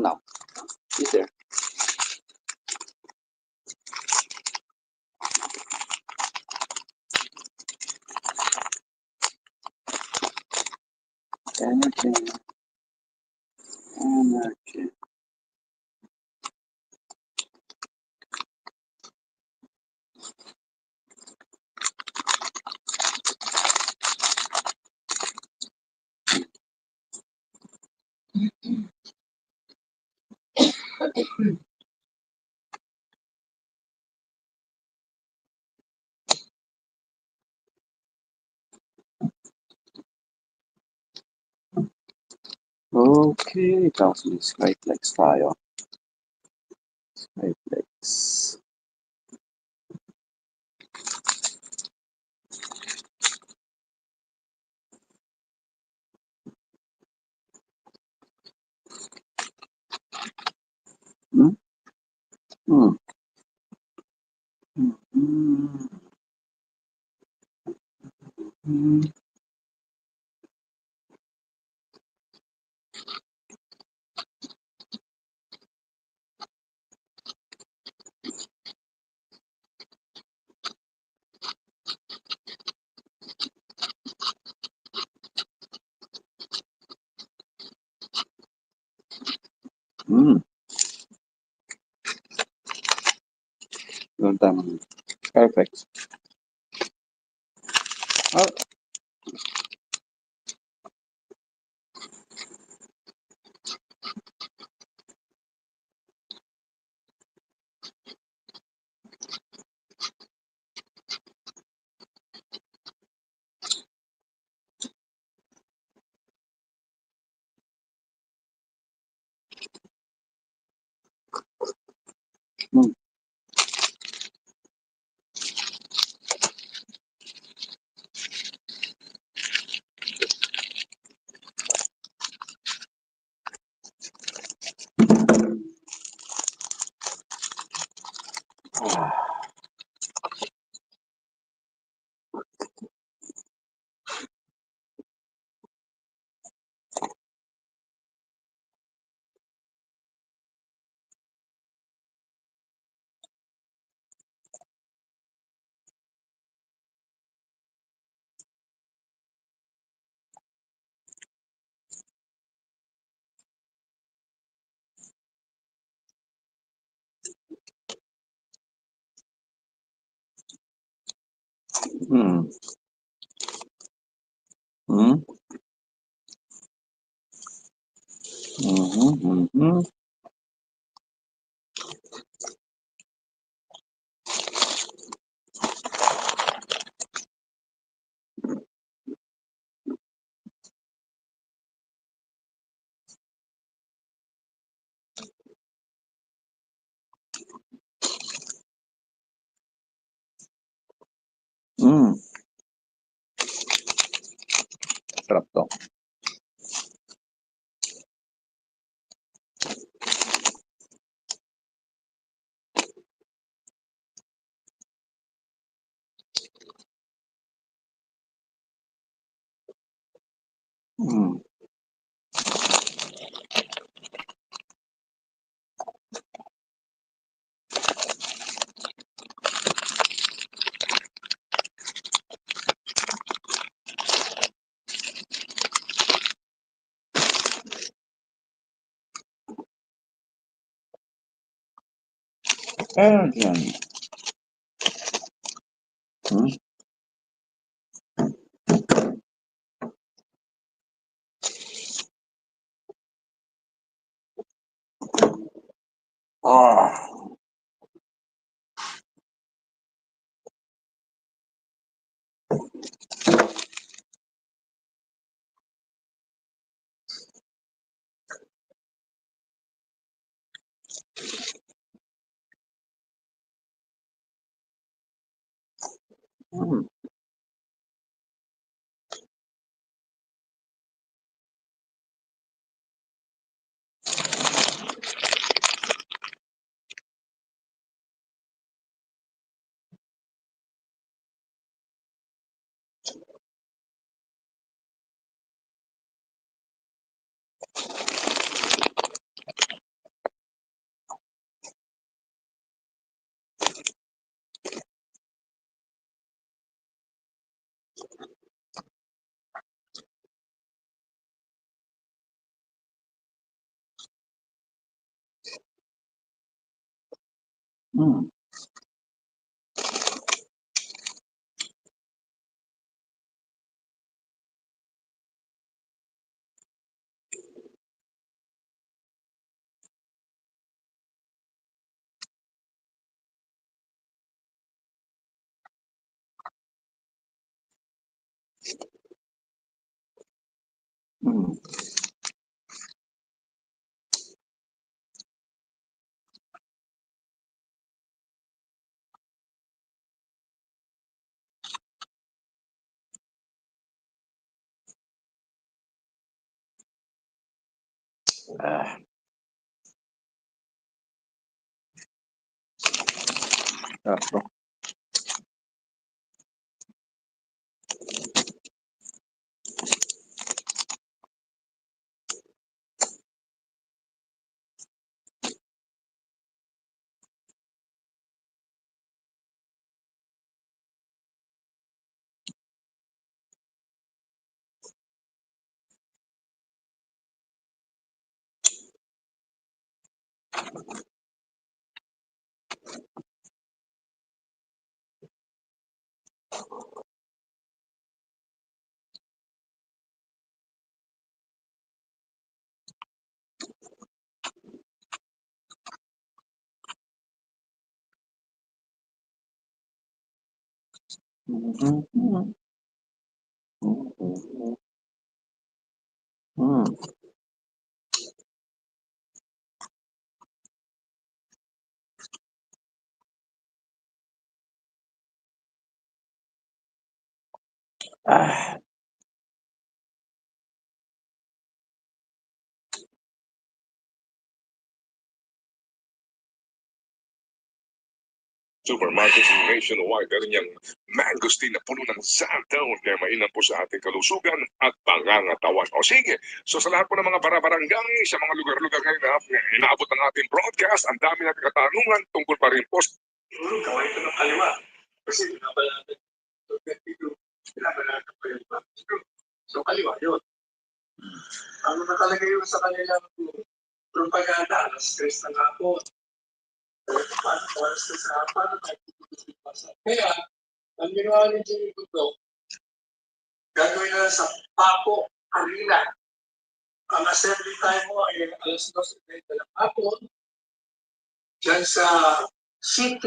No. He's there. Energy. Energy. Okay, tapos may Skyflex tayo. Skyflex. Hmm? Hmm. Hmm. Hmm. Hmm. Doon tama. Perfect. Oh. Hmm. Hmm. Hmm. Hmm. Hmm. Hmm. Sarap to. Hmm. Energy. Hmm. Ah. Hmm. Mm. Mm. Ah. Sarap to. Mhm. Mm. Mm. Mm. Ah. Supermarkets nationwide dahil niyang mangosteen na puno ng santaw kaya mainam po sa ating kalusugan at pangangatawan. O sige, so sa lahat po ng mga barabarangay sa mga lugar-lugar ngayon na inaabot ng ating broadcast, ang dami nating katanungan tungkol pa rin po. Siguro gawa ito ng kaliwa. Kasi binabala natin pa yun ba? So kaliwa yun. Ano nakalagay yun sa kanilang propaganda, alas 3 ng hapon. Kaya, ang ginawa ni Jimmy Guto, gagawin na sa Paco Arena. Ang assembly time mo ay alas 12:30 ng hapon, dyan sa C3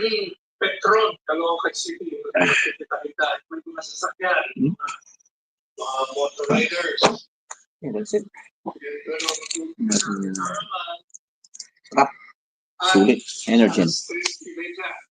Petron, Caloocan City. Kita-kita, may mga sasakyan, mga motor riders. Yeah, that's it. Sarap. Sulit. Energy. Alas 3:30.